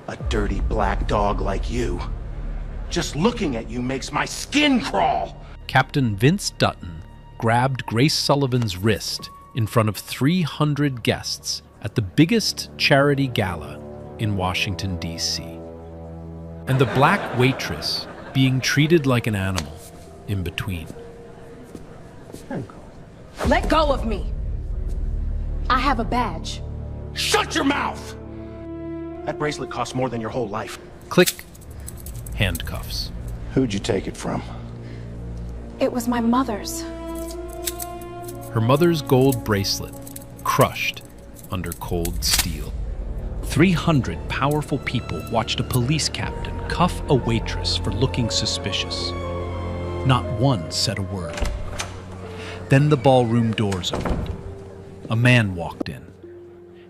A dirty black dog like you. Just looking at you makes my skin crawl. Captain Vince Dutton grabbed Grace Sullivan's wrist in front of 300 guests at the biggest charity gala in Washington, D.C. And the black waitress being treated like an animal in between. Let go of me. I have a badge. Shut your mouth! That bracelet costs more than your whole life. Click. Handcuffs. Who'd you take it from? It was my mother's. Her mother's gold bracelet crushed under cold steel. 300 powerful people watched a police captain cuff a waitress for looking suspicious. Not one said a word. Then the ballroom doors opened. A man walked in.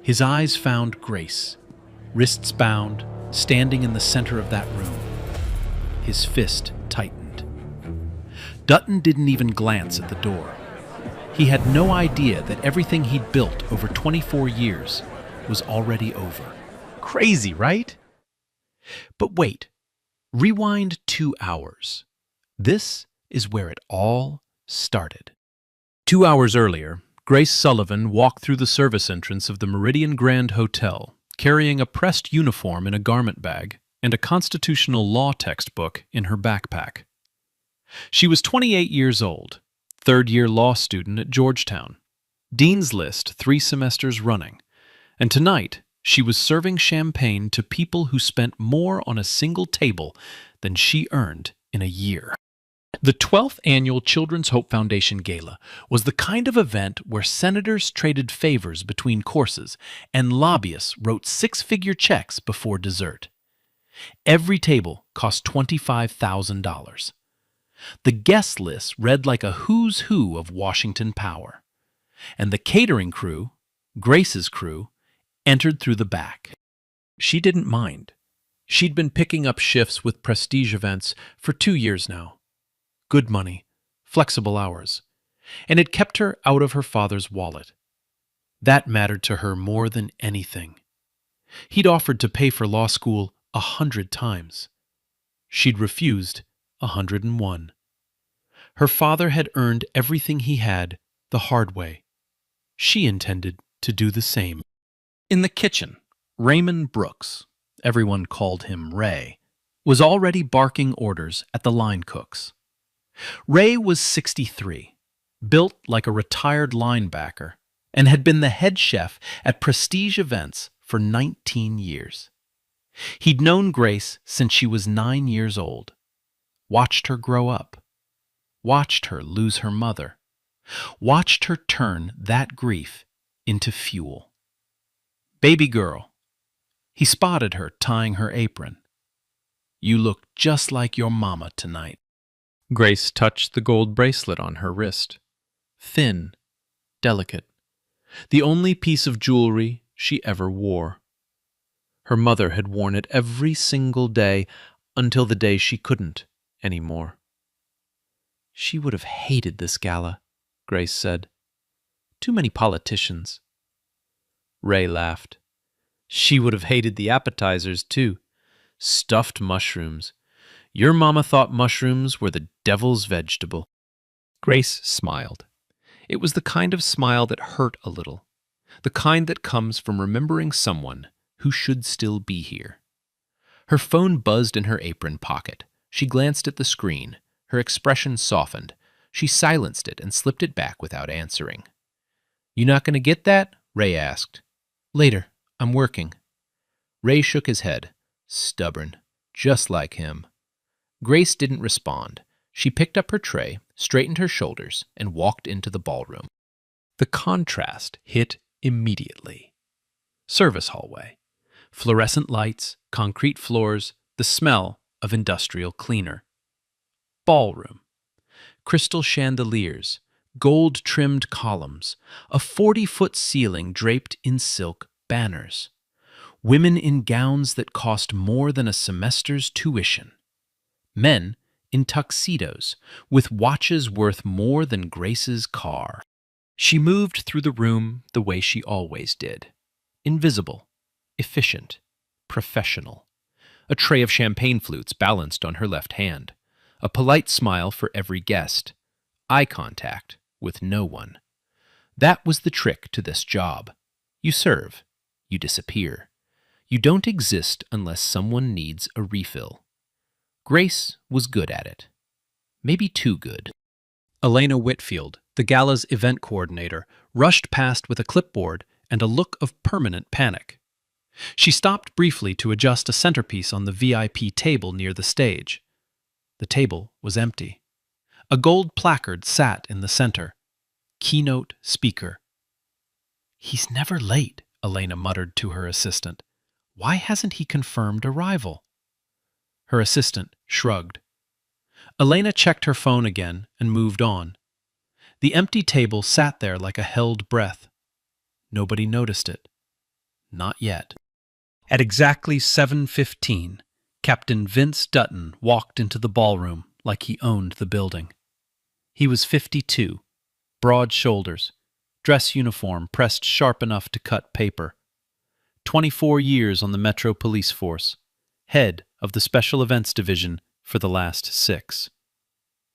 His eyes found Grace, wrists bound, standing in the center of that room. His fist tightened. Dutton didn't even glance at the door. He had no idea that everything he'd built over 24 years was already over. Crazy, right? But wait, rewind 2 hours. This is where it all started. 2 hours earlier, Grace Sullivan walked through the service entrance of the Meridian Grand Hotel, carrying a pressed uniform in a garment bag and a constitutional law textbook in her backpack. She was 28 years old, third-year law student at Georgetown, Dean's List 3 semesters running, and tonight she was serving champagne to people who spent more on a single table than she earned in a year. The 12th annual Children's Hope Foundation Gala was the kind of event where senators traded favors between courses and lobbyists wrote six-figure checks before dessert. Every table cost $25,000. The guest list read like a who's who of Washington power. And the catering crew, Grace's crew, entered through the back. She didn't mind. She'd been picking up shifts with prestige events for 2 years now. Good money, flexible hours, and it kept her out of her father's wallet. That mattered to her more than anything. He'd offered to pay for law school 100 times. She'd refused 101. Her father had earned everything he had the hard way. She intended to do the same. In the kitchen, Raymond Brooks, everyone called him Ray, was already barking orders at the line cooks. Ray was 63, built like a retired linebacker, and had been the head chef at prestige events for 19 years. He'd known Grace since she was 9 years old, watched her grow up, watched her lose her mother, watched her turn that grief into fuel. Baby girl. He spotted her tying her apron. You look just like your mama tonight. Grace touched the gold bracelet on her wrist. Thin, delicate, the only piece of jewelry she ever wore. Her mother had worn it every single day until the day she couldn't anymore. She would have hated this gala, Grace said. Too many politicians. Ray laughed. She would have hated the appetizers, too. Stuffed mushrooms. Your mama thought mushrooms were the devil's vegetable. Grace smiled. It was the kind of smile that hurt a little, the kind that comes from remembering someone who should still be here. Her phone buzzed in her apron pocket. She glanced at the screen. Her expression softened. She silenced it and slipped it back without answering. You not going to get that? Ray asked. Later. I'm working. Ray shook his head. Stubborn. Just like him. Grace didn't respond. She picked up her tray, straightened her shoulders, and walked into the ballroom. The contrast hit immediately. Service hallway. Fluorescent lights, concrete floors, the smell of industrial cleaner. Ballroom. Crystal chandeliers, gold-trimmed columns, a 40-foot ceiling draped in silk banners. Women in gowns that cost more than a semester's tuition. Men in tuxedos, with watches worth more than Grace's car. She moved through the room the way she always did. Invisible, efficient, professional. a tray of champagne flutes balanced on her left hand, a polite smile for every guest, eye contact with no one. That was the trick to this job. You serve, you disappear. You don't exist unless someone needs a refill. Grace was good at it. Maybe too good. Elena Whitfield, the Gala's event coordinator, rushed past with a clipboard and a look of permanent panic. She stopped briefly to adjust a centerpiece on the VIP table near the stage. The table was empty. A gold placard sat in the center. Keynote speaker. "He's never late," Elena muttered to her assistant. "Why hasn't he confirmed arrival?" Her assistant shrugged. Elena checked her phone again and moved on. The empty table sat there like a held breath. Nobody noticed it. Not yet. At exactly 7:15, Captain Vince Dutton walked into the ballroom like he owned the building. He was 52, broad shoulders, dress uniform pressed sharp enough to cut paper. 24 years on the Metro Police Force, head of the Special Events Division for the last 6.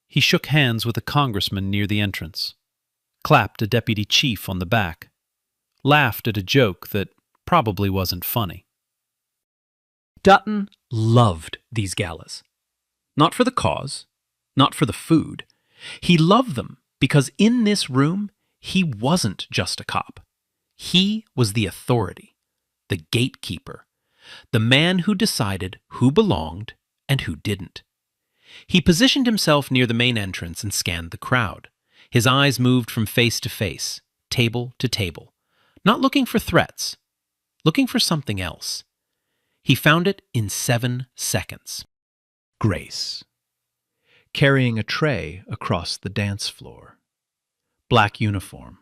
He shook hands with a congressman near the entrance, clapped a deputy chief on the back, laughed at a joke that probably wasn't funny. Dutton loved these galas. Not for the cause, not for the food. He loved them because in this room, he wasn't just a cop. He was the authority, the gatekeeper, the man who decided who belonged and who didn't. He positioned himself near the main entrance and scanned the crowd. His eyes moved from face to face, table to table, not looking for threats, looking for something else. He found it in 7 seconds. Grace, carrying a tray across the dance floor. Black uniform,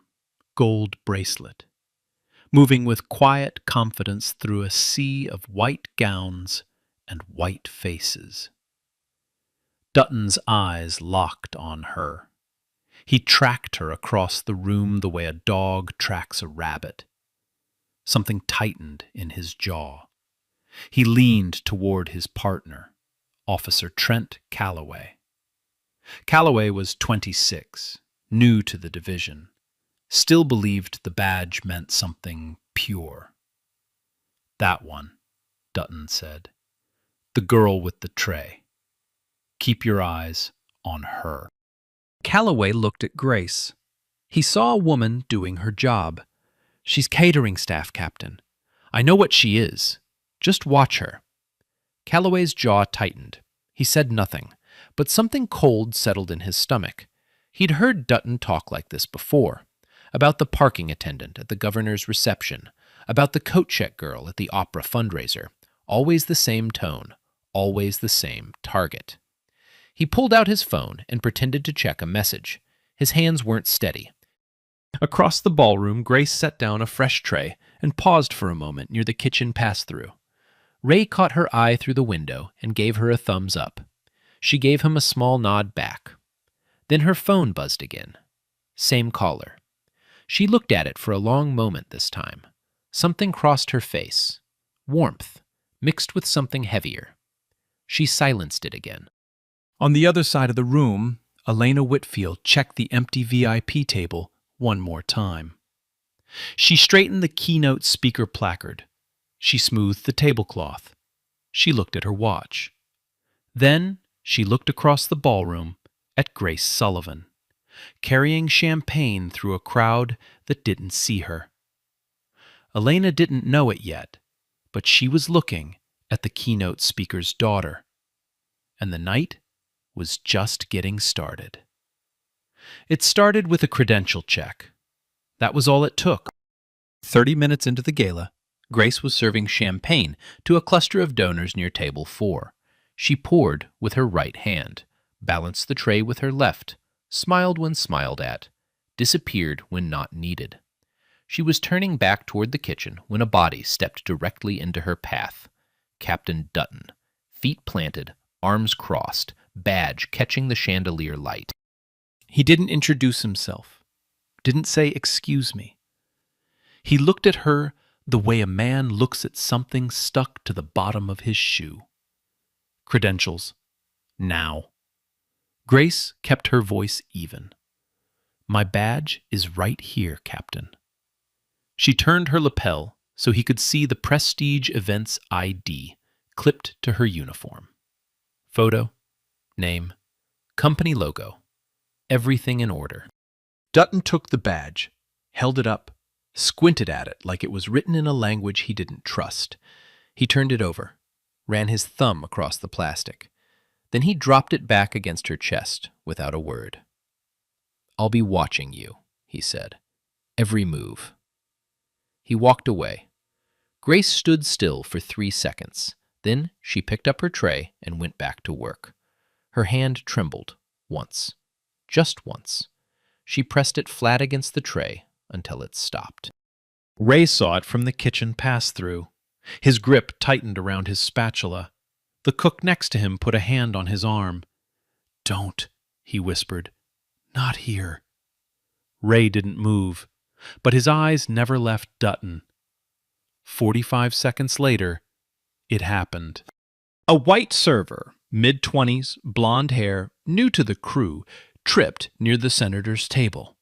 gold bracelet, moving with quiet confidence through a sea of white gowns and white faces. Dutton's eyes locked on her. He tracked her across the room the way a dog tracks a rabbit. Something tightened in his jaw. He leaned toward his partner, Officer Trent Calloway. Calloway was 26, new to the division, still believed the badge meant something pure. "That one," Dutton said. "The girl with the tray. Keep your eyes on her." Calloway looked at Grace. He saw a woman doing her job. "She's catering staff captain. I know what she is. Just watch her." Calloway's jaw tightened. He said nothing, but something cold settled in his stomach. He'd heard Dutton talk like this before, about the parking attendant at the governor's reception, about the coat check girl at the opera fundraiser. Always the same tone, always the same target. He pulled out his phone and pretended to check a message. His hands weren't steady. Across the ballroom, Grace set down a fresh tray and paused for a moment near the kitchen pass-through. Ray caught her eye through the window and gave her a thumbs up. She gave him a small nod back. Then her phone buzzed again. Same caller. She looked at it for a long moment this time. Something crossed her face. Warmth, mixed with something heavier. She silenced it again. On the other side of the room, Elena Whitfield checked the empty VIP table one more time. She straightened the keynote speaker placard. She smoothed the tablecloth. She looked at her watch. Then she looked across the ballroom at Grace Sullivan, carrying champagne through a crowd that didn't see her. Elena didn't know it yet, but she was looking at the keynote speaker's daughter. And the night was just getting started. It started with a credential check. That was all it took. 30 minutes into the gala, Grace was serving champagne to a cluster of donors near table 4. She poured with her right hand, balanced the tray with her left, smiled when smiled at, disappeared when not needed. She was turning back toward the kitchen when a body stepped directly into her path. Captain Dutton, feet planted, arms crossed, badge catching the chandelier light. He didn't introduce himself, didn't say, "Excuse me." He looked at her the way a man looks at something stuck to the bottom of his shoe. Credentials. Now. Grace kept her voice even. My badge is right here, Captain. She turned her lapel so he could see the Prestige Events ID clipped to her uniform. Photo, name, company logo, everything in order. Dutton took the badge, held it up, squinted at it like it was written in a language he didn't trust. He turned it over, ran his thumb across the plastic. Then he dropped it back against her chest without a word. I'll be watching you, he said. Every move. He walked away. Grace stood still for 3 seconds. Then she picked up her tray and went back to work. Her hand trembled once. Just once. She pressed it flat against the tray until it stopped. Ray saw it from the kitchen pass-through. His grip tightened around his spatula. The cook next to him put a hand on his arm. Don't, he whispered. Not here. Ray didn't move, but his eyes never left Dutton. 45 seconds later, it happened. A white server, mid-20s, blonde hair, new to the crew, tripped near the senator's table.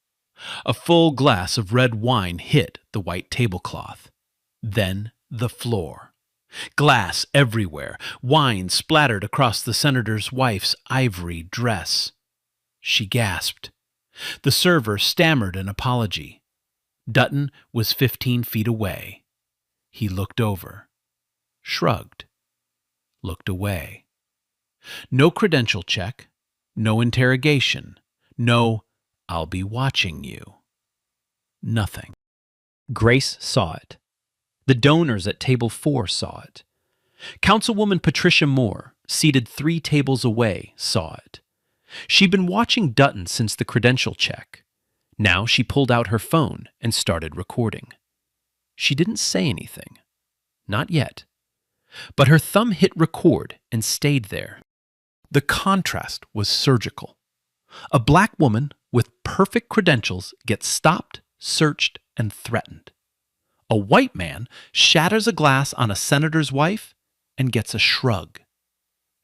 A full glass of red wine hit the white tablecloth. Then the floor. Glass everywhere. Wine splattered across the senator's wife's ivory dress. She gasped. The server stammered an apology. Dutton was 15 feet away. He looked over, shrugged, looked away. No credential check, no interrogation, no, I'll be watching you. Nothing. Grace saw it. The donors at table 4 saw it. Councilwoman Patricia Moore, seated 3 tables away, saw it. She'd been watching Dutton since the credential check. Now she pulled out her phone and started recording. She didn't say anything. Not yet. But her thumb hit record and stayed there. The contrast was surgical. A black woman with perfect credentials gets stopped, searched, and threatened. A white man shatters a glass on a senator's wife and gets a shrug.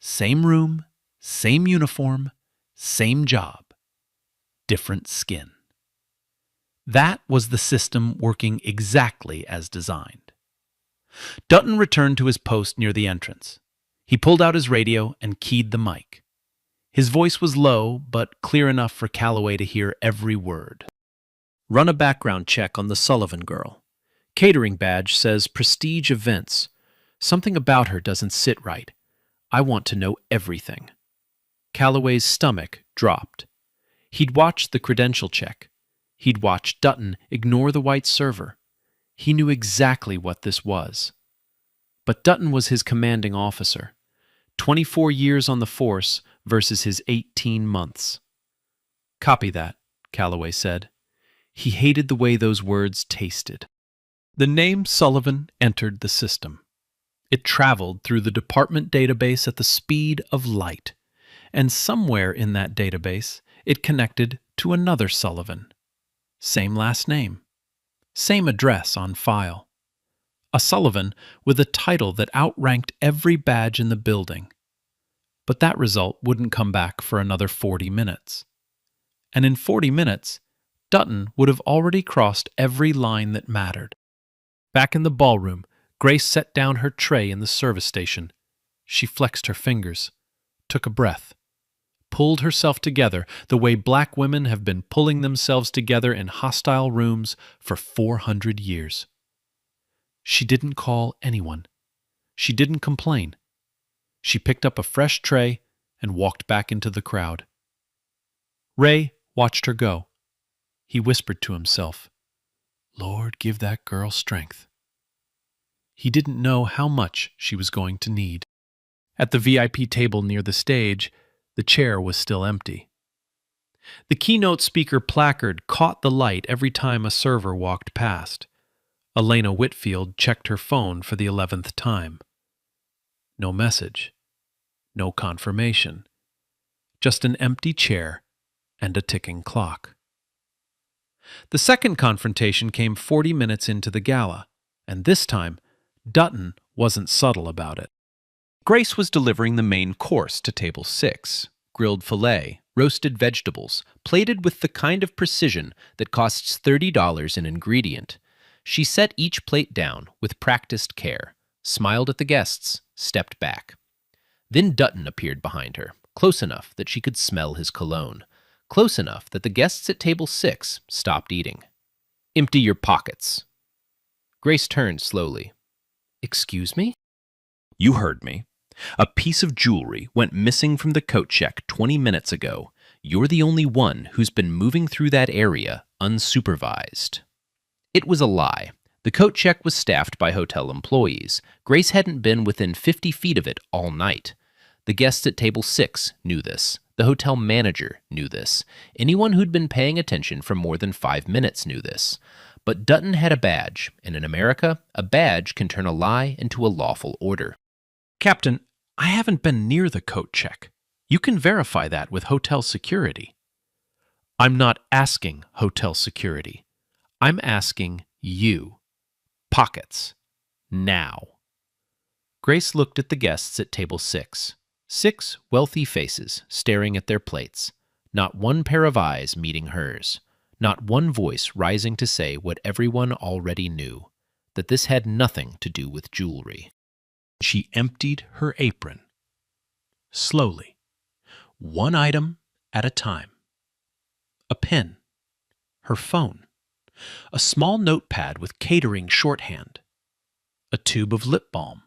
Same room, same uniform, same job. Different skin. That was the system working exactly as designed. Dutton returned to his post near the entrance. He pulled out his radio and keyed the mic. His voice was low, but clear enough for Calloway to hear every word. Run a background check on the Sullivan girl. Catering badge says Prestige Events. Something about her doesn't sit right. I want to know everything. Calloway's stomach dropped. He'd watched the credential check. He'd watched Dutton ignore the white server. He knew exactly what this was. But Dutton was his commanding officer. 24 years on the force versus his 18 months. Copy that, Calloway said. He hated the way those words tasted. The name Sullivan entered the system. It traveled through the department database at the speed of light, and somewhere in that database it connected to another Sullivan. Same last name. Same address on file. A Sullivan with a title that outranked every badge in the building. But that result wouldn't come back for another 40 minutes. And in 40 minutes, Dutton would have already crossed every line that mattered. Back in the ballroom, Grace set down her tray in the service station. She flexed her fingers, took a breath, pulled herself together the way black women have been pulling themselves together in hostile rooms for 400 years. She didn't call anyone. She didn't complain. She picked up a fresh tray and walked back into the crowd. Ray watched her go. He whispered to himself, Lord, give that girl strength. He didn't know how much she was going to need. At the VIP table near the stage, the chair was still empty. The keynote speaker placard caught the light every time a server walked past. Elena Whitfield checked her phone for the 11th time. No message. No confirmation. Just an empty chair and a ticking clock. The second confrontation came 40 minutes into the gala, and this time, Dutton wasn't subtle about it. Grace was delivering the main course to table 6, grilled filet, roasted vegetables, plated with the kind of precision that costs $30 an ingredient. She set each plate down with practiced care, smiled at the guests, stepped back. Then Dutton appeared behind her, close enough that she could smell his cologne, close enough that the guests at table 6 stopped eating. "Empty your pockets." Grace turned slowly. "Excuse me?" "You heard me. A piece of jewelry went missing from the coat check 20 minutes ago. You're the only one who's been moving through that area unsupervised." It was a lie. The coat check was staffed by hotel employees. Grace hadn't been within 50 feet of it all night. The guests at table 6 knew this. The hotel manager knew this. Anyone who'd been paying attention for more than 5 minutes knew this. But Dutton had a badge, and in America, a badge can turn a lie into a lawful order. "Captain, I haven't been near the coat check. You can verify that with hotel security." "I'm not asking hotel security. I'm asking you. Pockets. Now." Grace looked at the guests at table 6. 6 wealthy faces staring at their plates. Not one pair of eyes meeting hers. Not one voice rising to say what everyone already knew, that this had nothing to do with jewelry. She emptied her apron. Slowly. One item at a time. A pen. Her phone. A small notepad with catering shorthand. A tube of lip balm.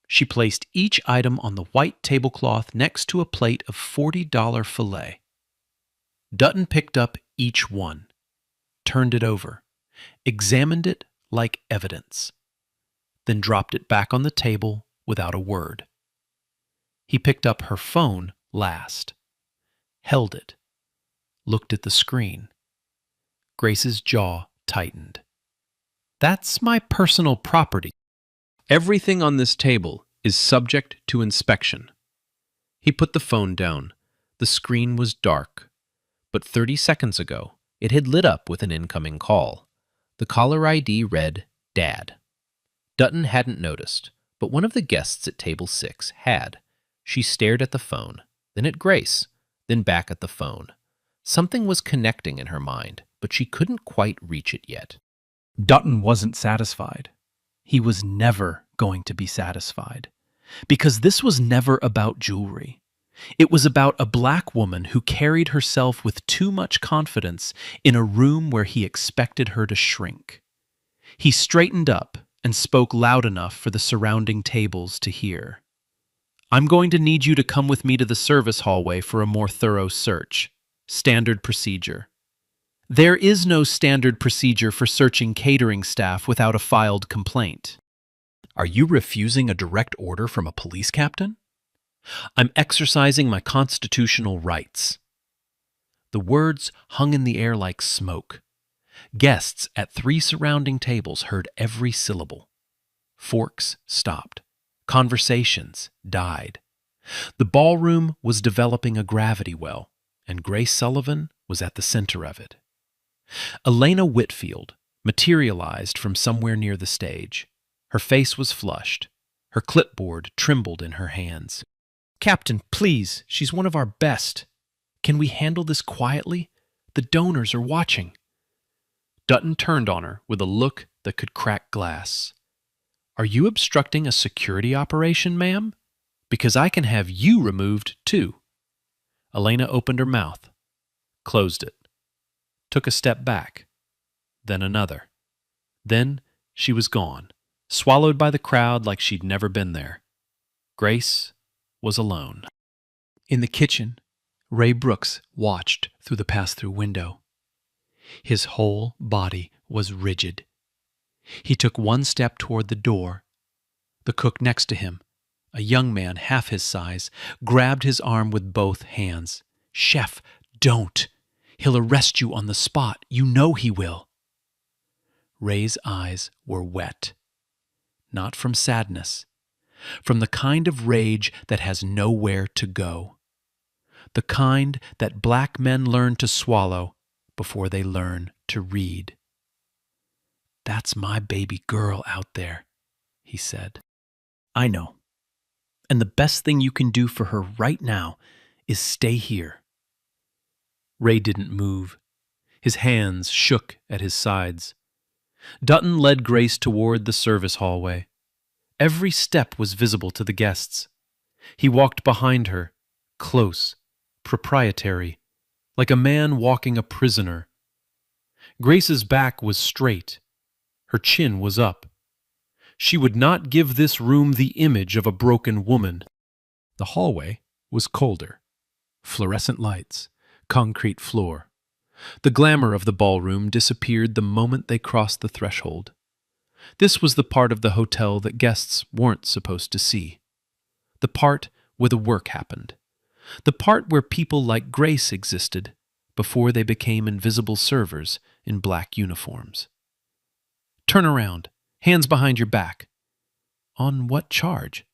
She placed each item on the white tablecloth next to a plate of $40 filet. Dutton picked up each one, turned it over, examined it like evidence, then dropped it back on the table without a word. He picked up her phone last, held it, looked at the screen. Grace's jaw tightened. "That's my personal property. Everything on this table is subject to inspection." He put the phone down. The screen was dark, but 30 seconds ago, it had lit up with an incoming call. The caller ID read, "Dad." Dutton hadn't noticed, but one of the guests at table 6 had. She stared at the phone, then at Grace, then back at the phone. Something was connecting in her mind, but she couldn't quite reach it yet. Dutton wasn't satisfied. He was never going to be satisfied, because this was never about jewelry. It was about a black woman who carried herself with too much confidence in a room where he expected her to shrink. He straightened up and spoke loud enough for the surrounding tables to hear. "I'm going to need you to come with me to the service hallway for a more thorough search. Standard procedure." "There is no standard procedure for searching catering staff without a filed complaint." "Are you refusing a direct order from a police captain?" "I'm exercising my constitutional rights." The words hung in the air like smoke. Guests at 3 surrounding tables heard every syllable. Forks stopped. Conversations died. The ballroom was developing a gravity well, and Grace Sullivan was at the center of it. Elena Whitfield materialized from somewhere near the stage. Her face was flushed. Her clipboard trembled in her hands. "Captain, please, she's one of our best. Can we handle this quietly? The donors are watching." Dutton turned on her with a look that could crack glass. "Are you obstructing a security operation, ma'am? Because I can have you removed, too." Elena opened her mouth, closed it, took a step back, then another. Then she was gone, swallowed by the crowd like she'd never been there. Grace was alone. In the kitchen, Ray Brooks watched through the pass-through window. His whole body was rigid. He took one step toward the door. The cook next to him, a young man half his size, grabbed his arm with both hands. "Chef, don't! He'll arrest you on the spot. You know he will." Ray's eyes were wet. Not from sadness, from the kind of rage that has nowhere to go. The kind that black men learn to swallow before they learn to read. "That's my baby girl out there," he said. "I know. And the best thing you can do for her right now is stay here. Ray didn't move. His hands shook at his sides. Dutton led Grace toward the service hallway. Every step was visible to the guests. He walked behind her, close, proprietary, like a man walking a prisoner. Grace's back was straight. Her chin was up. She would not give this room the image of a broken woman. The hallway was colder. Fluorescent lights, concrete floor. The glamour of the ballroom disappeared the moment they crossed the threshold. This was the part of the hotel that guests weren't supposed to see. The part where the work happened. The part where people like Grace existed before they became invisible servers in black uniforms. Turn around, hands behind your back. On what charge?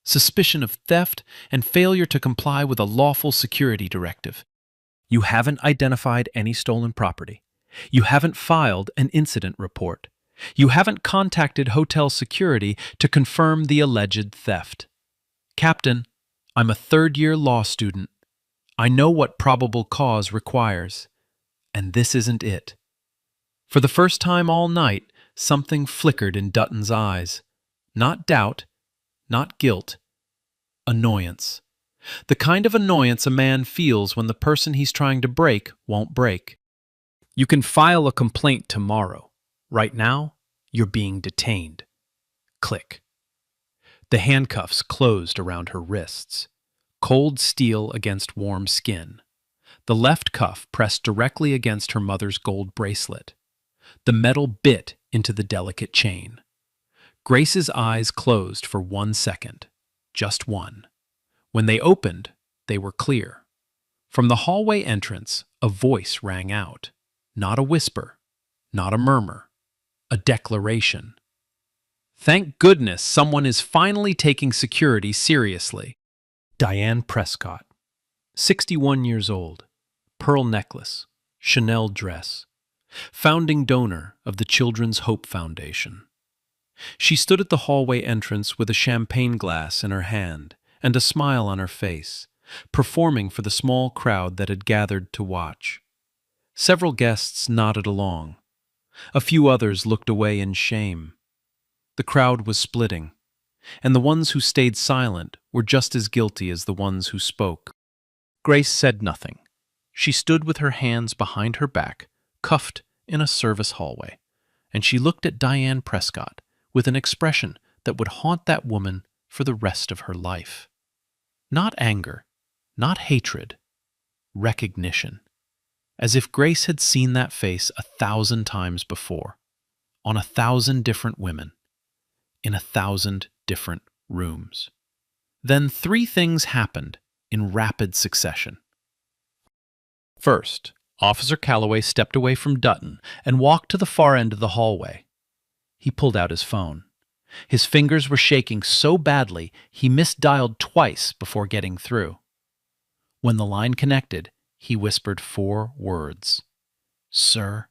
Suspicion of theft and failure to comply with a lawful security directive. You haven't identified any stolen property. You haven't filed an incident report. You haven't contacted hotel security to confirm the alleged theft. Captain, I'm a third-year law student. I know what probable cause requires, and this isn't it. For the first time all night, something flickered in Dutton's eyes. Not doubt, not guilt, annoyance. The kind of annoyance a man feels when the person he's trying to break won't break. You can file a complaint tomorrow. Right now, you're being detained. Click. The handcuffs closed around her wrists. Cold steel against warm skin. The left cuff pressed directly against her mother's gold bracelet. The metal bit into the delicate chain. Grace's eyes closed for 1 second. Just one. When they opened, they were clear. From the hallway entrance, a voice rang out. Not a whisper, not a murmur, a declaration. Thank goodness someone is finally taking security seriously. Diane Prescott, 61 years old, pearl necklace, Chanel dress, founding donor of the Children's Hope Foundation. She stood at the hallway entrance with a champagne glass in her hand and a smile on her face, performing for the small crowd that had gathered to watch. Several guests nodded along. A few others looked away in shame. The crowd was splitting, and the ones who stayed silent were just as guilty as the ones who spoke. Grace said nothing. She stood with her hands behind her back, cuffed in a service hallway, and she looked at Diane Prescott with an expression that would haunt that woman for the rest of her life. Not anger, not hatred, recognition. As if Grace had seen that face 1,000 times before, on 1,000 different women, in 1,000 different rooms. Then 3 things happened in rapid succession. First, Officer Calloway stepped away from Dutton and walked to the far end of the hallway. He pulled out his phone. His fingers were shaking so badly he misdialed twice before getting through. When the line connected, he whispered 4 words. Sir,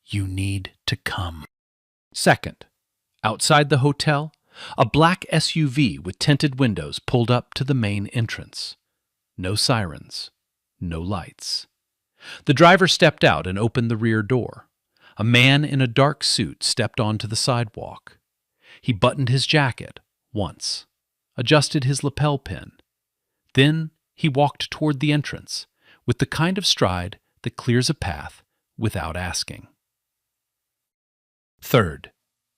you need to come. Second, outside the hotel, a black SUV with tinted windows pulled up to the main entrance. No sirens, no lights. The driver stepped out and opened the rear door. A man in a dark suit stepped onto the sidewalk. He buttoned his jacket once, adjusted his lapel pin. Then he walked toward the entrance with the kind of stride that clears a path without asking. Third,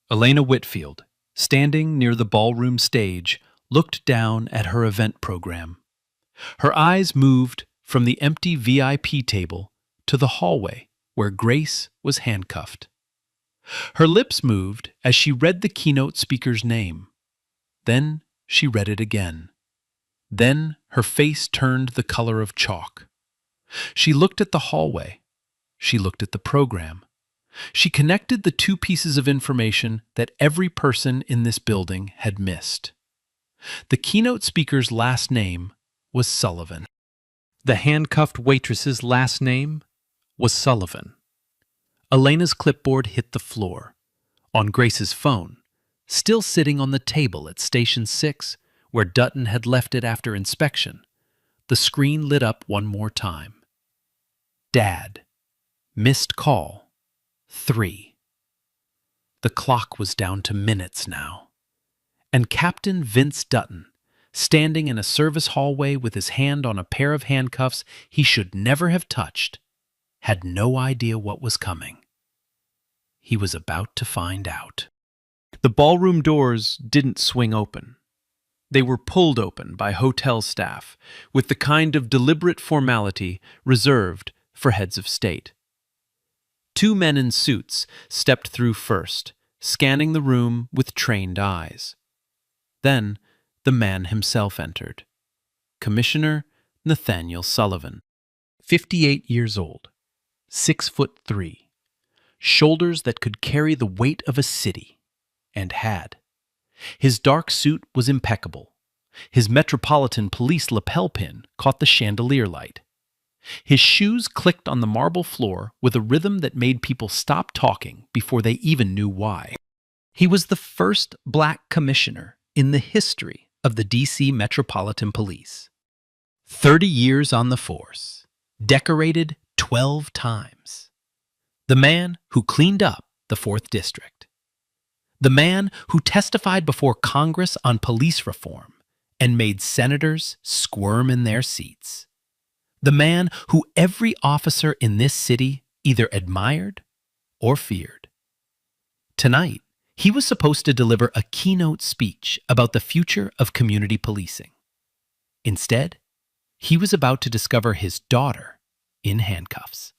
Elena Whitfield, standing near the ballroom stage, looked down at her event program. Her eyes moved from the empty VIP table to the hallway where Grace was handcuffed. Her lips moved as she read the keynote speaker's name. Then she read it again. Then her face turned the color of chalk. She looked at the hallway. She looked at the program. She connected the 2 pieces of information that every person in this building had missed. The keynote speaker's last name was Sullivan. The handcuffed waitress's last name was Sullivan. Elena's clipboard hit the floor. On Grace's phone, still sitting on the table at Station 6, where Dutton had left it after inspection, the screen lit up one more time. Dad. Missed call. 3. The clock was down to minutes now. And Captain Vince Dutton, standing in a service hallway with his hand on a pair of handcuffs he should never have touched, had no idea what was coming. He was about to find out. The ballroom doors didn't swing open. They were pulled open by hotel staff with the kind of deliberate formality reserved for heads of state. 2 men in suits stepped through first, scanning the room with trained eyes. Then the man himself entered. Commissioner Nathaniel Sullivan, 58 years old, 6'3", shoulders that could carry the weight of a city, and had. His dark suit was impeccable. His Metropolitan Police lapel pin caught the chandelier light. His shoes clicked on the marble floor with a rhythm that made people stop talking before they even knew why. He was the first black commissioner in the history of the D.C. Metropolitan Police. 30 years on the force, decorated 12 times. The man who cleaned up the 4th District. The man who testified before Congress on police reform and made senators squirm in their seats. The man who every officer in this city either admired or feared. Tonight, he was supposed to deliver a keynote speech about the future of community policing. Instead, he was about to discover his daughter in handcuffs.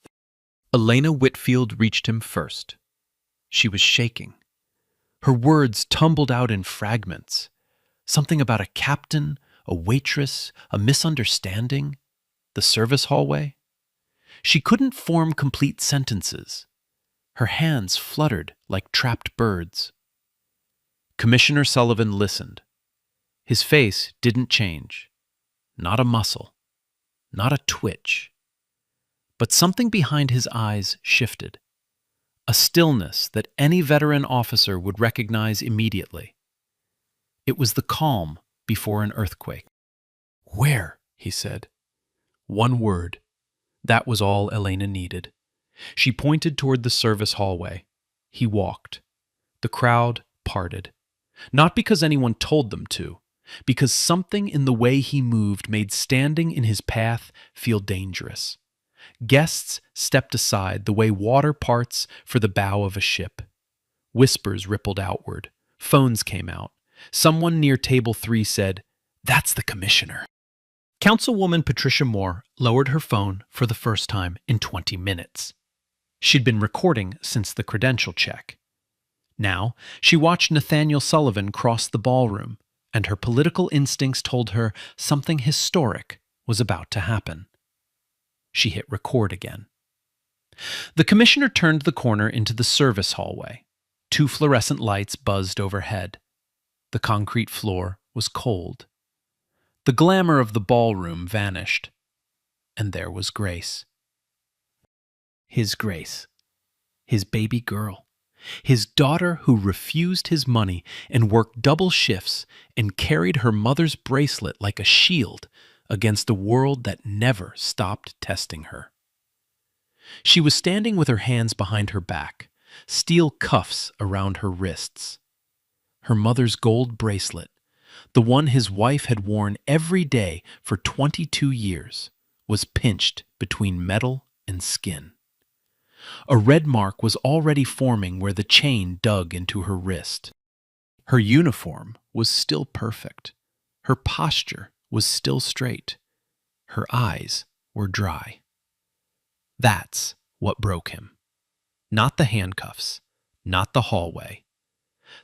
Elena Whitfield reached him first. She was shaking. Her words tumbled out in fragments. Something about a captain, a waitress, a misunderstanding, the service hallway. She couldn't form complete sentences. Her hands fluttered like trapped birds. Commissioner Sullivan listened. His face didn't change. Not a muscle. Not a twitch. But something behind his eyes shifted. A stillness that any veteran officer would recognize immediately. It was the calm before an earthquake. "Where?" he said. One word. That was all Elena needed. She pointed toward the service hallway. He walked. The crowd parted. Not because anyone told them to, because something in the way he moved made standing in his path feel dangerous. Guests stepped aside the way water parts for the bow of a ship. Whispers rippled outward. Phones came out. Someone near table 3 said, "That's the commissioner." Councilwoman Patricia Moore lowered her phone for the first time in 20 minutes. She'd been recording since the credential check. Now, she watched Nathaniel Sullivan cross the ballroom, and her political instincts told her something historic was about to happen. She hit record again. The commissioner turned the corner into the service hallway. 2 fluorescent lights buzzed overhead. The concrete floor was cold. The glamour of the ballroom vanished, and there was Grace. His Grace. His baby girl. His daughter who refused his money and worked double shifts and carried her mother's bracelet like a shield against a world that never stopped testing her. She was standing with her hands behind her back, steel cuffs around her wrists. Her mother's gold bracelet, the one his wife had worn every day for 22 years, was pinched between metal and skin. A red mark was already forming where the chain dug into her wrist. Her uniform was still perfect. Her posture was still straight. Her eyes were dry. That's what broke him. Not the handcuffs, not the hallway.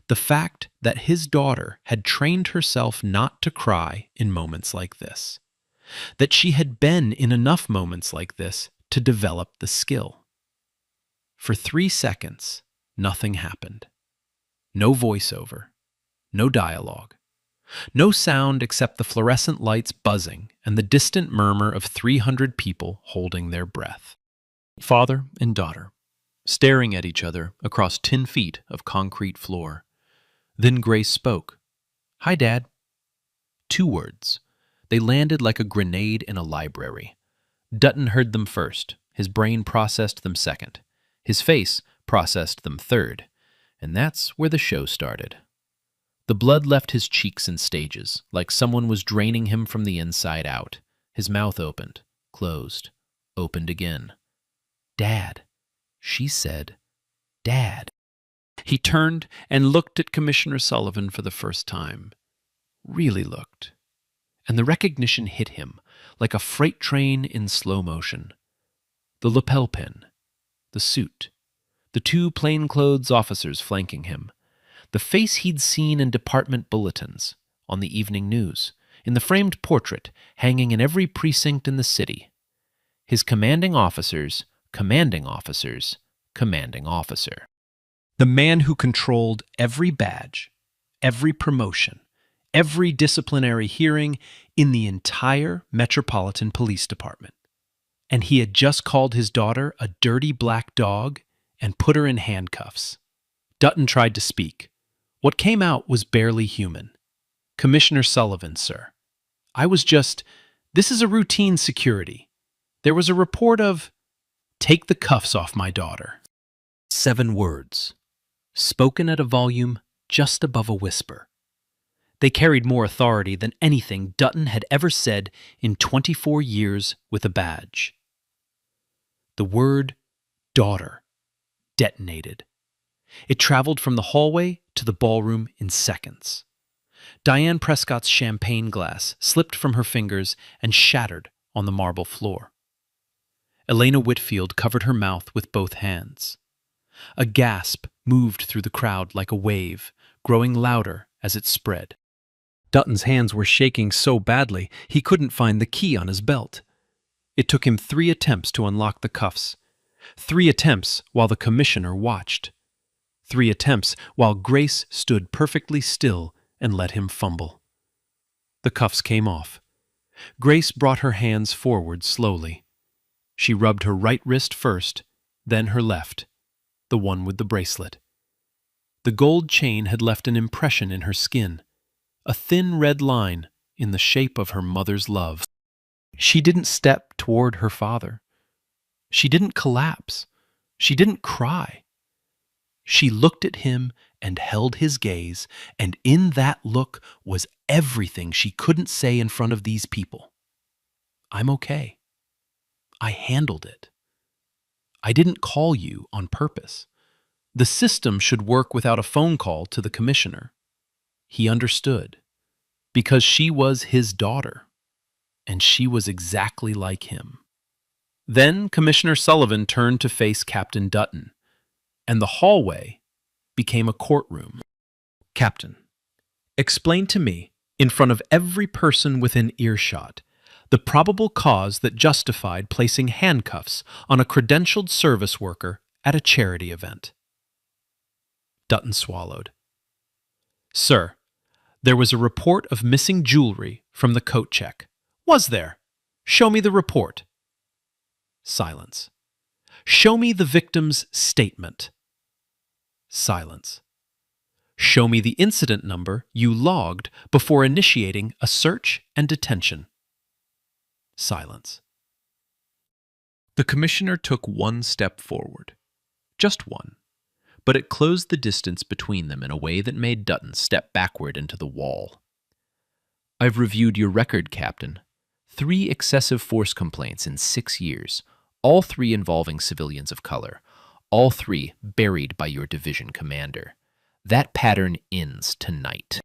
The fact that his daughter had trained herself not to cry in moments like this. That she had been in enough moments like this to develop the skill. For 3 seconds, nothing happened. No voiceover, no dialogue, no sound except the fluorescent lights buzzing and the distant murmur of 300 people holding their breath. Father and daughter, staring at each other across 10 feet of concrete floor. Then Grace spoke. "Hi, Dad." 2 words. They landed like a grenade in a library. Dutton heard them first. His brain processed them second. His face processed them third. And that's where the show started. The blood left his cheeks in stages, like someone was draining him from the inside out. His mouth opened, closed, opened again. "Dad," she said. "Dad." He turned and looked at Commissioner Sullivan for the first time. Really looked. And the recognition hit him like a freight train in slow motion. The lapel pin, the suit, the 2 plainclothes officers flanking him, the face he'd seen in department bulletins, on the evening news, in the framed portrait hanging in every precinct in the city. His commanding officers, commanding officers, commanding officer. The man who controlled every badge, every promotion, every disciplinary hearing in the entire Metropolitan Police Department. And he had just called his daughter a dirty black dog and put her in handcuffs. Dutton tried to speak. What came out was barely human. "Commissioner Sullivan, sir. This is a routine security. There was a report of, take the cuffs off my daughter." 7 words, spoken at a volume just above a whisper. They carried more authority than anything Dutton had ever said in 24 years with a badge. The word daughter detonated. It traveled from the hallway to the ballroom in seconds. Diane Prescott's champagne glass slipped from her fingers and shattered on the marble floor. Elena Whitfield covered her mouth with both hands. A gasp moved through the crowd like a wave, growing louder as it spread. Dutton's hands were shaking so badly he couldn't find the key on his belt. It took him 3 attempts to unlock the cuffs. 3 attempts while the commissioner watched. 3 attempts while Grace stood perfectly still and let him fumble. The cuffs came off. Grace brought her hands forward slowly. She rubbed her right wrist first, then her left, the one with the bracelet. The gold chain had left an impression in her skin, a thin red line in the shape of her mother's love. She didn't step toward her father. She didn't collapse. She didn't cry. She looked at him and held his gaze, and in that look was everything she couldn't say in front of these people. "I'm okay. I handled it. I didn't call you on purpose. The system should work without a phone call to the commissioner." He understood, because she was his daughter, and she was exactly like him. Then Commissioner Sullivan turned to face Captain Dutton, and the hallway became a courtroom. "Captain, explain to me, in front of every person within earshot, the probable cause that justified placing handcuffs on a credentialed service worker at a charity event." Dutton swallowed. "Sir, there was a report of missing jewelry from the coat check." "Was there? Show me the report." Silence. "Show me the victim's statement." Silence. "Show me the incident number you logged before initiating a search and detention." Silence. The commissioner took 1 step forward. Just 1. But it closed the distance between them in a way that made Dutton step backward into the wall. "I've reviewed your record, Captain. 3 excessive force complaints in 6 years, all 3 involving civilians of color, all 3 buried by your division commander. That pattern ends tonight."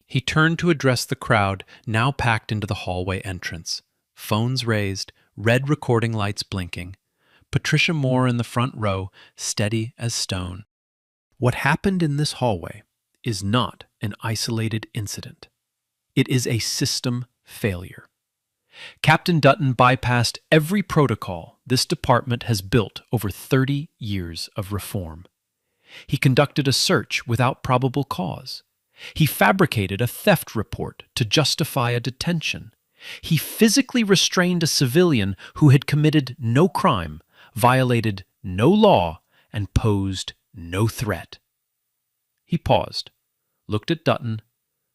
He turned to address the crowd now packed into the hallway entrance. Phones raised, red recording lights blinking. Patricia Moore in the front row, steady as stone. What happened in this hallway is not an isolated incident. It is a system failure. Captain Dutton bypassed every protocol this department has built over 30 years of reform. He conducted a search without probable cause. He fabricated a theft report to justify a detention. He physically restrained a civilian who had committed no crime, violated no law, and posed no threat. He paused, looked at Dutton,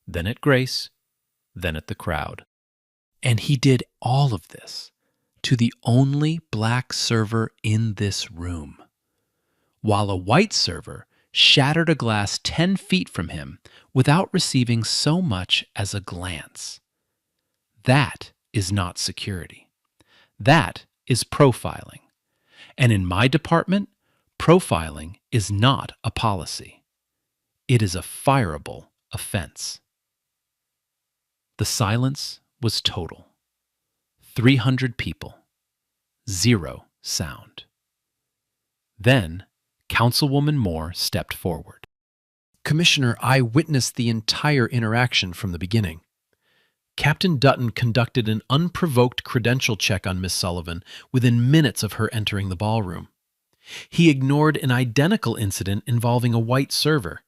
then at Grace, then at the crowd. And he did all of this to the only black server in this room, while a white server shattered a glass 10 feet from him without receiving so much as a glance. That is not security. That is profiling. And in my department, profiling is not a policy. It is a fireable offense. The silence was total. 300 people. 0 sound. Then, Councilwoman Moore stepped forward. Commissioner, I witnessed the entire interaction from the beginning. Captain Dutton conducted an unprovoked credential check on Miss Sullivan within minutes of her entering the ballroom. He ignored an identical incident involving a white server.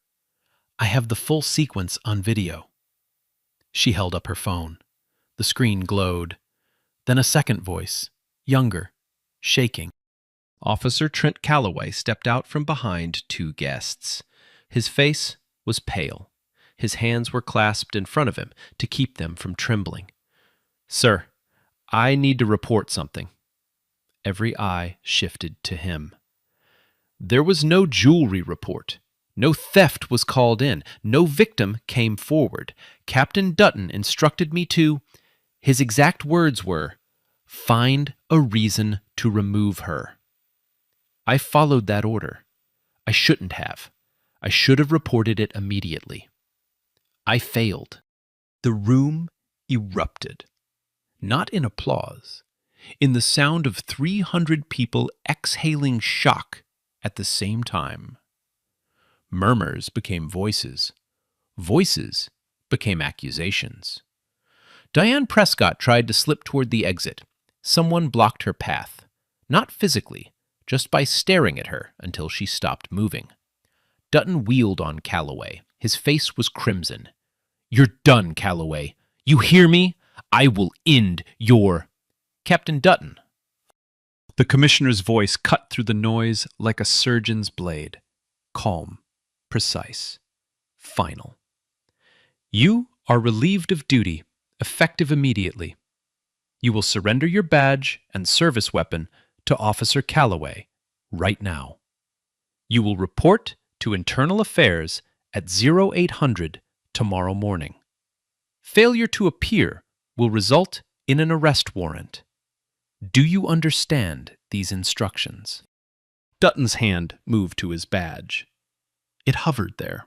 I have the full sequence on video. She held up her phone. The screen glowed. Then a second voice, younger, shaking. Officer Trent Calloway stepped out from behind 2 guests. His face was pale. His hands were clasped in front of him to keep them from trembling. Sir, I need to report something. Every eye shifted to him. There was no jewelry report. No theft was called in. No victim came forward. Captain Dutton instructed me to, his exact words were, find a reason to remove her. I followed that order. I shouldn't have. I should have reported it immediately. I failed. The room erupted. Not in applause, in the sound of 300 people exhaling shock at the same time. Murmurs became voices. Voices became accusations. Diane Prescott tried to slip toward the exit. Someone blocked her path. Not physically, just by staring at her until she stopped moving. Dutton wheeled on Calloway. His face was crimson. You're done, Calloway. You hear me? I will end your... Captain Dutton. The commissioner's voice cut through the noise like a surgeon's blade. Calm, precise, final. You are relieved of duty, effective immediately. You will surrender your badge and service weapon to Officer Calloway right now. You will report to Internal Affairs at 0800 tomorrow morning. Failure to appear will result in an arrest warrant. Do you understand these instructions? Dutton's hand moved to his badge. It hovered there.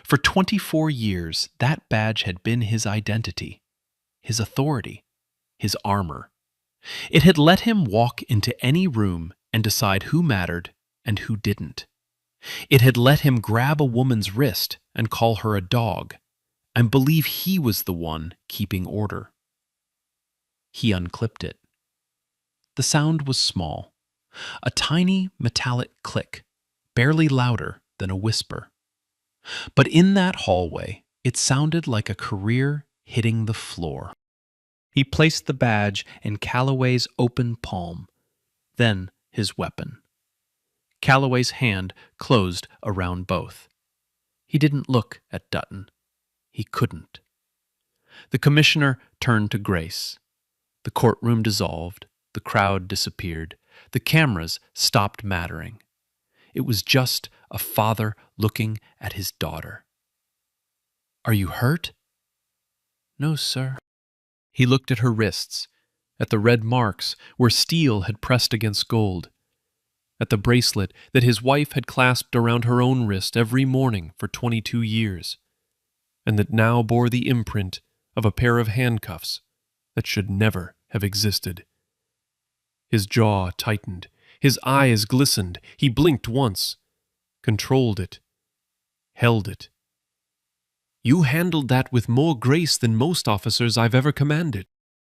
For 24 years, that badge had been his identity, his authority, his armor. It had let him walk into any room and decide who mattered and who didn't. It had let him grab a woman's wrist and call her a dog, and believe he was the one keeping order. He unclipped it. The sound was small, a tiny metallic click, barely louder than a whisper. But in that hallway, it sounded like a career hitting the floor. He placed the badge in Calloway's open palm, then his weapon. Calloway's hand closed around both. He didn't look at Dutton. He couldn't. The commissioner turned to Grace. The courtroom dissolved. The crowd disappeared. The cameras stopped mattering. It was just a father looking at his daughter. Are you hurt? No, sir. He looked at her wrists, at the red marks where steel had pressed against gold, at the bracelet that his wife had clasped around her own wrist every morning for 22 years, and that now bore the imprint of a pair of handcuffs that should never have existed. His jaw tightened. His eyes glistened. He blinked once, controlled it, held it. You handled that with more grace than most officers I've ever commanded.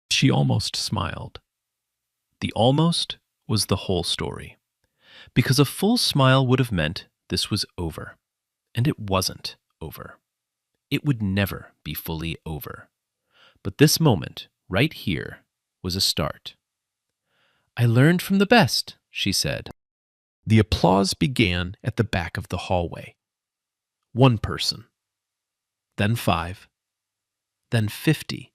She almost smiled. The almost was the whole story, because a full smile would have meant this was over, and it wasn't over. It would never be fully over. But this moment, right here, was a start. I learned from the best, she said. The applause began at the back of the hallway. One person. Then 5. then 50,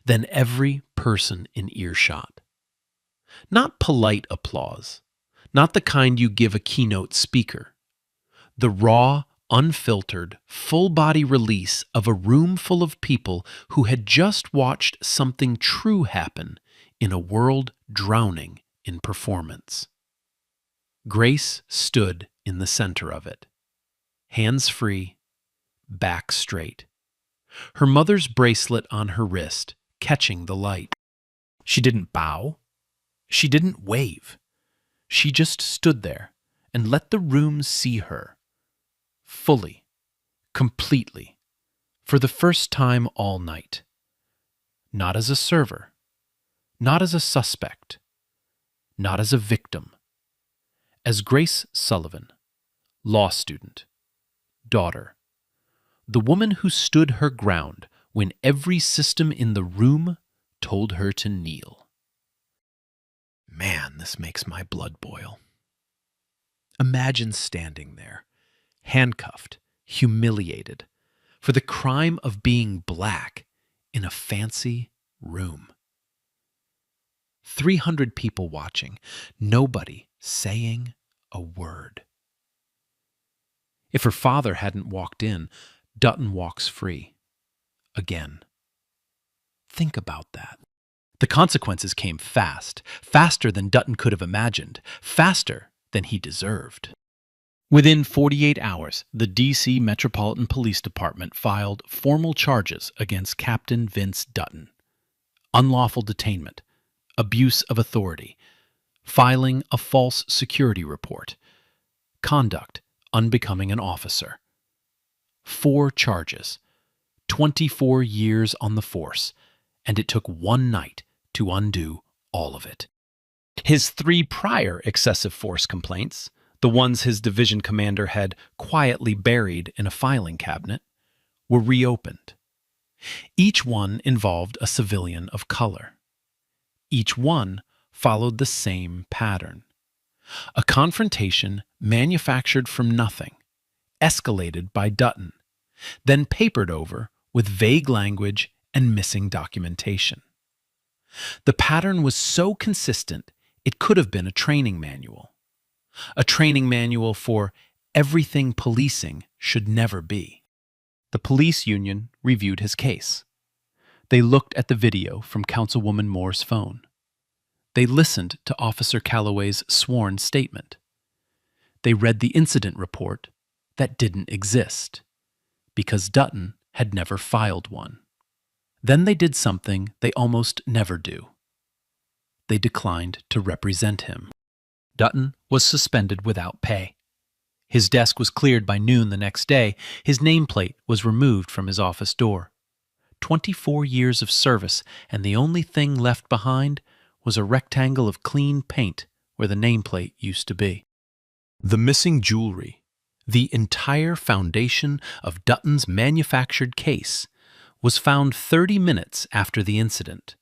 then every person in earshot. Not polite applause, not the kind you give a keynote speaker. The raw, unfiltered, full-body release of a room full of people who had just watched something true happen in a world drowning in performance. Grace stood in the center of it, hands free, back straight, her mother's bracelet on her wrist catching the light. She didn't bow. She didn't wave. She just stood there and let the room see her, fully, completely, for the first time all night. Not as a server, not as a suspect, not as a victim, as Grace Sullivan, law student, daughter, the woman who stood her ground when every system in the room told her to kneel. Man, this makes my blood boil. Imagine standing there, handcuffed, humiliated, for the crime of being black in a fancy room. 300 people watching, nobody saying a word. If her father hadn't walked in, Dutton walks free. Again. Think about that. The consequences came fast, faster than Dutton could have imagined, faster than he deserved. Within 48 hours, the D.C. Metropolitan Police Department filed formal charges against Captain Vince Dutton. Unlawful detainment, abuse of authority, filing a false security report, conduct unbecoming an officer. 4 charges, 24 years on the force, and it took one night to undo all of it. His 3 prior excessive force complaints, the ones his division commander had quietly buried in a filing cabinet, were reopened. Each one involved a civilian of color. Each one followed the same pattern. A confrontation manufactured from nothing, escalated by Dutton, then papered over with vague language and missing documentation. The pattern was so consistent it could have been a training manual. A training manual for everything policing should never be. The police union reviewed his case. They looked at the video from Councilwoman Moore's phone. They listened to Officer Calloway's sworn statement. They read the incident report that didn't exist, because Dutton had never filed one. Then they did something they almost never do. They declined to represent him. Dutton was suspended without pay. His desk was cleared by noon the next day. His nameplate was removed from his office door. 24 years of service, and the only thing left behind was a rectangle of clean paint where the nameplate used to be. The missing jewelry, the entire foundation of Dutton's manufactured case, was found 30 minutes after the incident.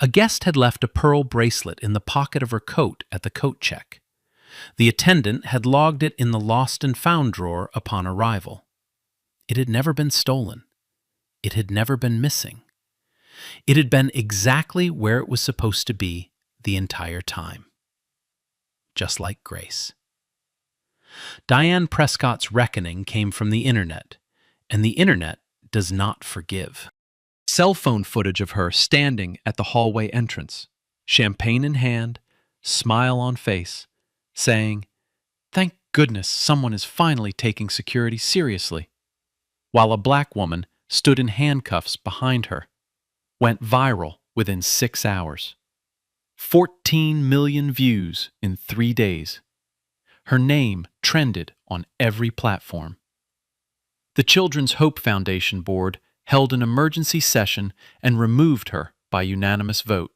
A guest had left a pearl bracelet in the pocket of her coat at the coat check. The attendant had logged it in the lost and found drawer upon arrival. It had never been stolen. It had never been missing. It had been exactly where it was supposed to be the entire time. Just like Grace. Diane Prescott's reckoning came from the internet, and the internet does not forgive. Cell phone footage of her standing at the hallway entrance, champagne in hand, smile on face, saying, "Thank goodness someone is finally taking security seriously," while a black woman stood in handcuffs behind her, went viral within 6 hours. 14 million views in 3 days. Her name trended on every platform. The Children's Hope Foundation board held an emergency session and removed her by unanimous vote.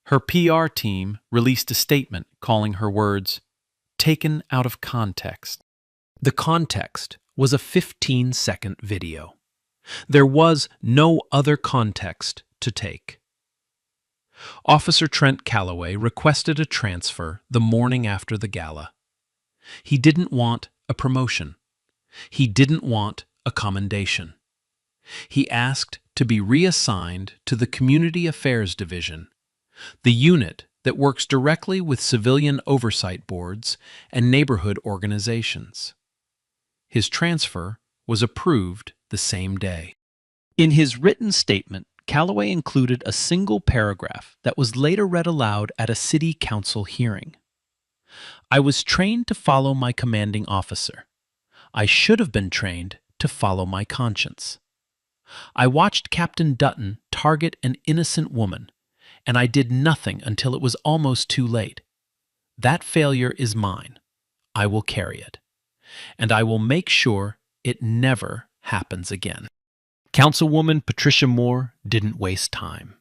Her PR team released a statement calling her words taken out of context. The context was a 15-second video. There was no other context to take. Officer Trent Calloway requested a transfer the morning after the gala. He didn't want a promotion. He didn't want a commendation. He asked to be reassigned to the Community Affairs Division, the unit that works directly with civilian oversight boards and neighborhood organizations. His transfer was approved the same day. In his written statement, Calloway included a single paragraph that was later read aloud at a city council hearing. I was trained to follow my commanding officer. I should have been trained to follow my conscience. I watched Captain Dutton target an innocent woman, and I did nothing until it was almost too late. That failure is mine. I will carry it. And I will make sure it never happens again. Councilwoman Patricia Moore didn't waste time.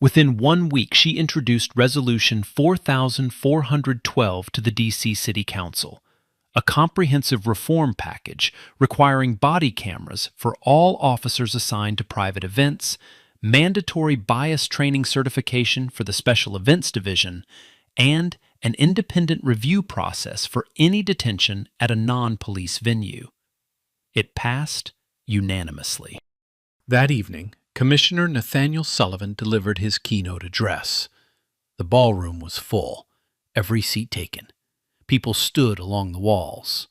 Within 1 week, she introduced Resolution 4412 to the D.C. City Council, a comprehensive reform package requiring body cameras for all officers assigned to private events, mandatory bias training certification for the Special Events Division, and an independent review process for any detention at a non-police venue. It passed unanimously. That evening, Commissioner Nathaniel Sullivan delivered his keynote address. The ballroom was full, every seat taken. People stood along the walls.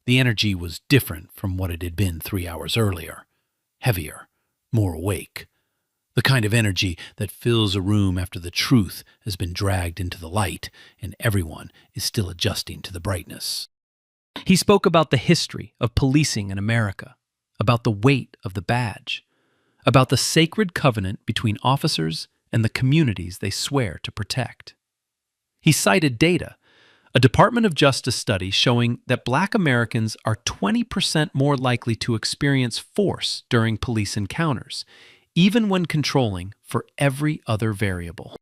The energy was different from what it had been 3 hours earlier. Heavier, more awake. The kind of energy that fills a room after the truth has been dragged into the light and everyone is still adjusting to the brightness. He spoke about the history of policing in America, about the weight of the badge, about the sacred covenant between officers and the communities they swear to protect. He cited data, a Department of Justice study showing that Black Americans are 20% more likely to experience force during police encounters, even when controlling for every other variable.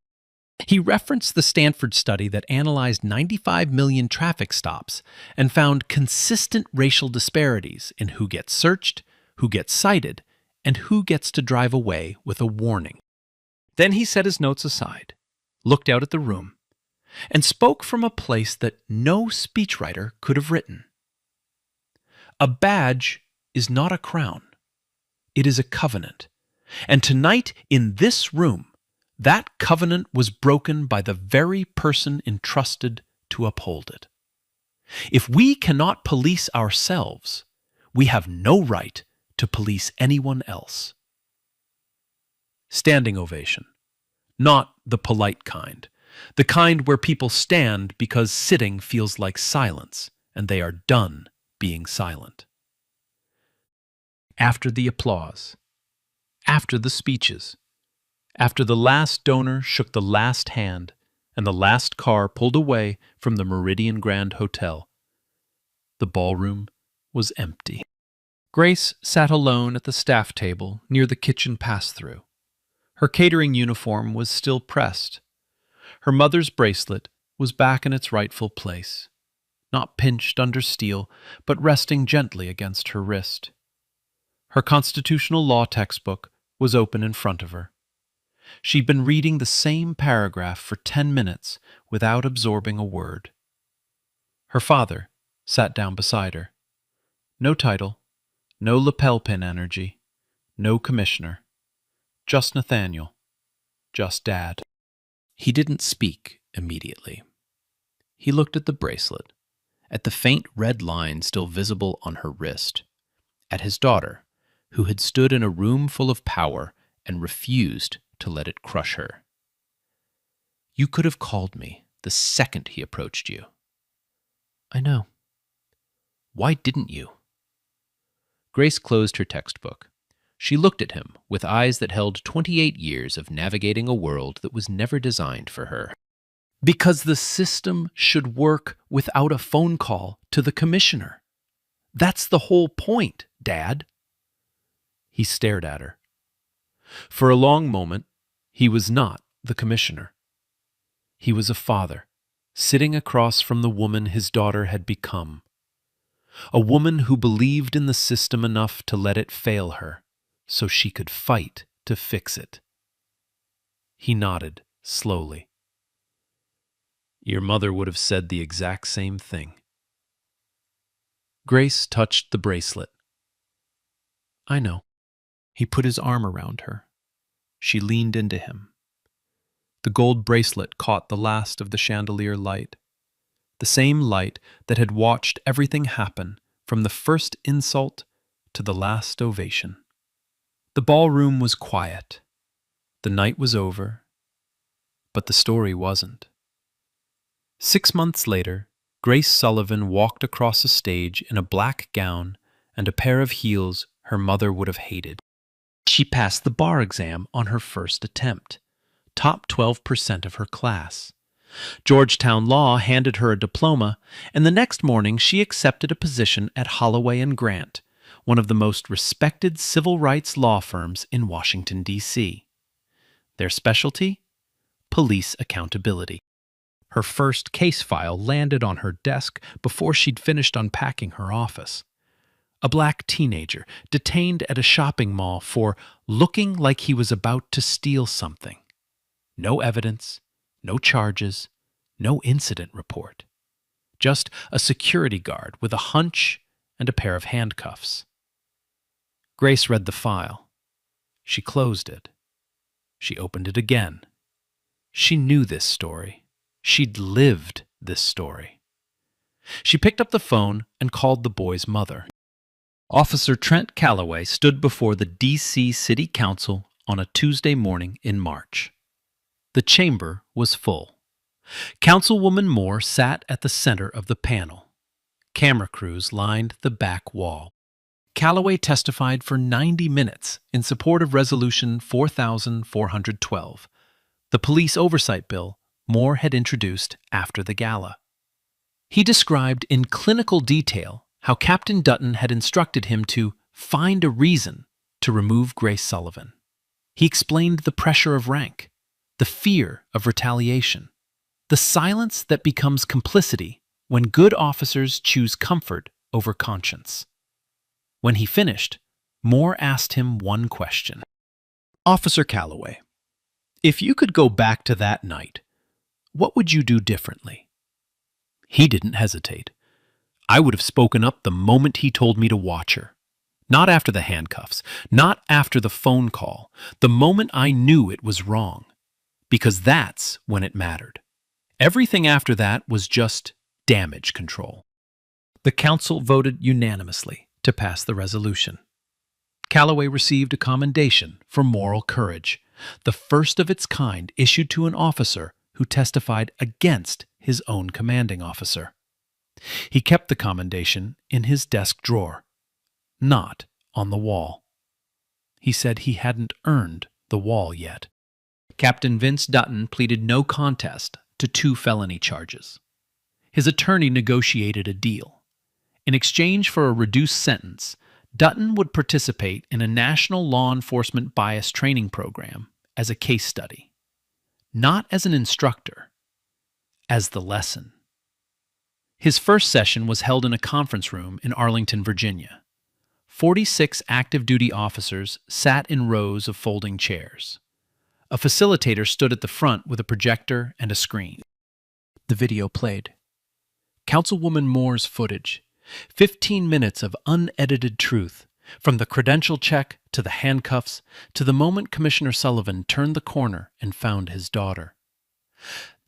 He referenced the Stanford study that analyzed 95 million traffic stops and found consistent racial disparities in who gets searched, who gets cited, and who gets to drive away with a warning. Then he set his notes aside, looked out at the room, and spoke from a place that no speechwriter could have written. A badge is not a crown. It is a covenant. And tonight, in this room, that covenant was broken by the very person entrusted to uphold it. If we cannot police ourselves, we have no right to police anyone else. Standing ovation. Not the polite kind. The kind where people stand because sitting feels like silence, and they are done being silent. After the applause, after the speeches, after the last donor shook the last hand and the last car pulled away from the Meridian Grand Hotel, the ballroom was empty. Grace sat alone at the staff table near the kitchen pass-through. Her catering uniform was still pressed. Her mother's bracelet was back in its rightful place, not pinched under steel, but resting gently against her wrist. Her constitutional law textbook was open in front of her. She'd been reading the same paragraph for 10 minutes without absorbing a word. Her father sat down beside her. No title, no lapel pin energy, no commissioner. Just Nathaniel, just Dad. He didn't speak immediately. He looked at the bracelet, at the faint red line still visible on her wrist, at his daughter, who had stood in a room full of power and refused to let it crush her. You could have called me the second he approached you. I know. Why didn't you? Grace closed her textbook. She looked at him with eyes that held 28 years of navigating a world that was never designed for her. Because the system should work without a phone call to the commissioner. That's the whole point, Dad. He stared at her. For a long moment, he was not the commissioner. He was a father, sitting across from the woman his daughter had become. A woman who believed in the system enough to let it fail her, so she could fight to fix it. He nodded slowly. Your mother would have said the exact same thing. Grace touched the bracelet. I know. He put his arm around her. She leaned into him. The gold bracelet caught the last of the chandelier light, the same light that had watched everything happen from the first insult to the last ovation. The ballroom was quiet. The night was over, but the story wasn't. 6 months later, Grace Sullivan walked across a stage in a black gown and a pair of heels her mother would have hated. She passed the bar exam on her first attempt, top 12% of her class. Georgetown Law handed her a diploma, and the next morning she accepted a position at Holloway & Grant, one of the most respected civil rights law firms in Washington, D.C. Their specialty? Police accountability. Her first case file landed on her desk before she'd finished unpacking her office. A black teenager detained at a shopping mall for looking like he was about to steal something. No evidence, no charges, no incident report. Just a security guard with a hunch and a pair of handcuffs. Grace read the file. She closed it. She opened it again. She knew this story. She'd lived this story. She picked up the phone and called the boy's mother. Officer Trent Calloway stood before the D.C. City Council on a Tuesday morning in March. The chamber was full. Councilwoman Moore sat at the center of the panel. Camera crews lined the back wall. Calloway testified for 90 minutes in support of Resolution 4412, the police oversight bill Moore had introduced after the gala. He described in clinical detail how Captain Dutton had instructed him to find a reason to remove Grace Sullivan. He explained the pressure of rank, the fear of retaliation, the silence that becomes complicity when good officers choose comfort over conscience. When he finished, Moore asked him one question. Officer Calloway, if you could go back to that night, what would you do differently? He didn't hesitate. I would have spoken up the moment he told me to watch her. Not after the handcuffs, not after the phone call, the moment I knew it was wrong. Because that's when it mattered. Everything after that was just damage control. The council voted unanimously to pass the resolution. Calloway received a commendation for moral courage, the first of its kind issued to an officer who testified against his own commanding officer. He kept the commendation in his desk drawer, not on the wall. He said he hadn't earned the wall yet. Captain Vince Dutton pleaded no contest to 2 felony charges. His attorney negotiated a deal. In exchange for a reduced sentence, Dutton would participate in a national law enforcement bias training program as a case study. Not as an instructor, as the lesson. His first session was held in a conference room in Arlington, Virginia. 46 active duty officers sat in rows of folding chairs. A facilitator stood at the front with a projector and a screen. The video played. Councilwoman Moore's footage. 15 minutes of unedited truth, from the credential check to the handcuffs to the moment Commissioner Sullivan turned the corner and found his daughter.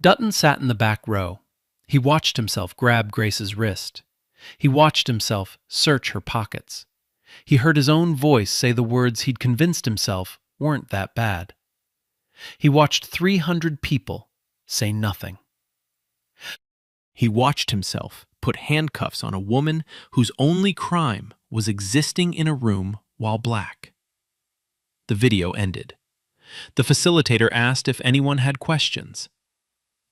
Dutton sat in the back row. He watched himself grab Grace's wrist. He watched himself search her pockets. He heard his own voice say the words he'd convinced himself weren't that bad. He watched 300 people say nothing. He watched himself put handcuffs on a woman whose only crime was existing in a room while black. The video ended. The facilitator asked if anyone had questions.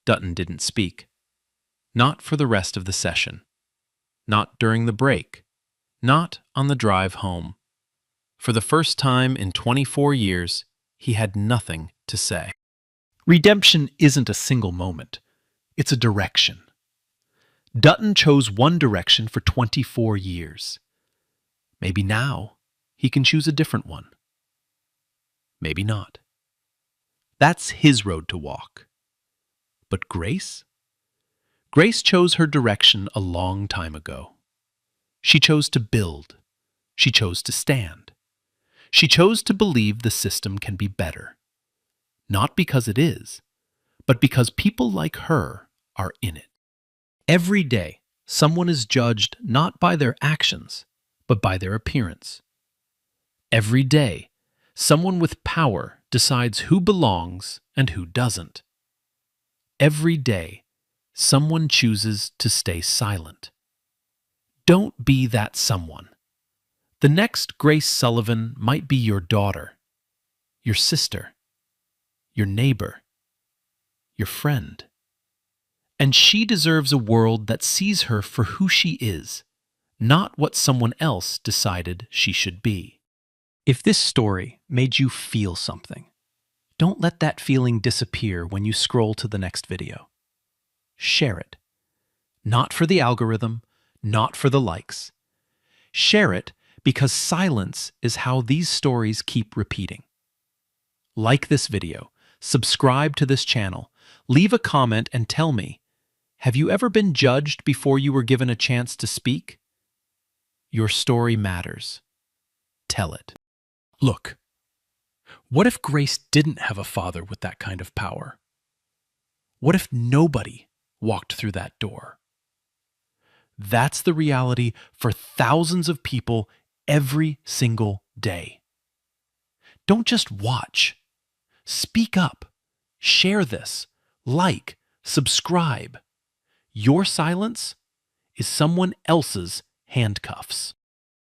Dutton didn't speak. Not for the rest of the session. Not during the break. Not on the drive home. For the first time in 24 years, he had nothing to say. Redemption isn't a single moment. It's a direction. Dutton chose one direction for 24 years. Maybe now he can choose a different one. Maybe not. That's his road to walk. But Grace? Grace chose her direction a long time ago. She chose to build. She chose to stand. She chose to believe the system can be better. Not because it is, but because people like her are in it. Every day, someone is judged not by their actions, but by their appearance. Every day, someone with power decides who belongs and who doesn't. Every day, someone chooses to stay silent. Don't be that someone. The next Grace Sullivan might be your daughter, your sister, your neighbor, your friend. And she deserves a world that sees her for who she is, not what someone else decided she should be. If this story made you feel something, don't let that feeling disappear when you scroll to the next video. Share it. Not for the algorithm, not for the likes. Share it because silence is how these stories keep repeating. Like this video, subscribe to this channel, leave a comment and tell me, have you ever been judged before you were given a chance to speak? Your story matters. Tell it. Look, what if Grace didn't have a father with that kind of power? What if nobody walked through that door? That's the reality for thousands of people every single day. Don't just watch. Speak up. Share this. Like. Subscribe. Your silence is someone else's handcuffs.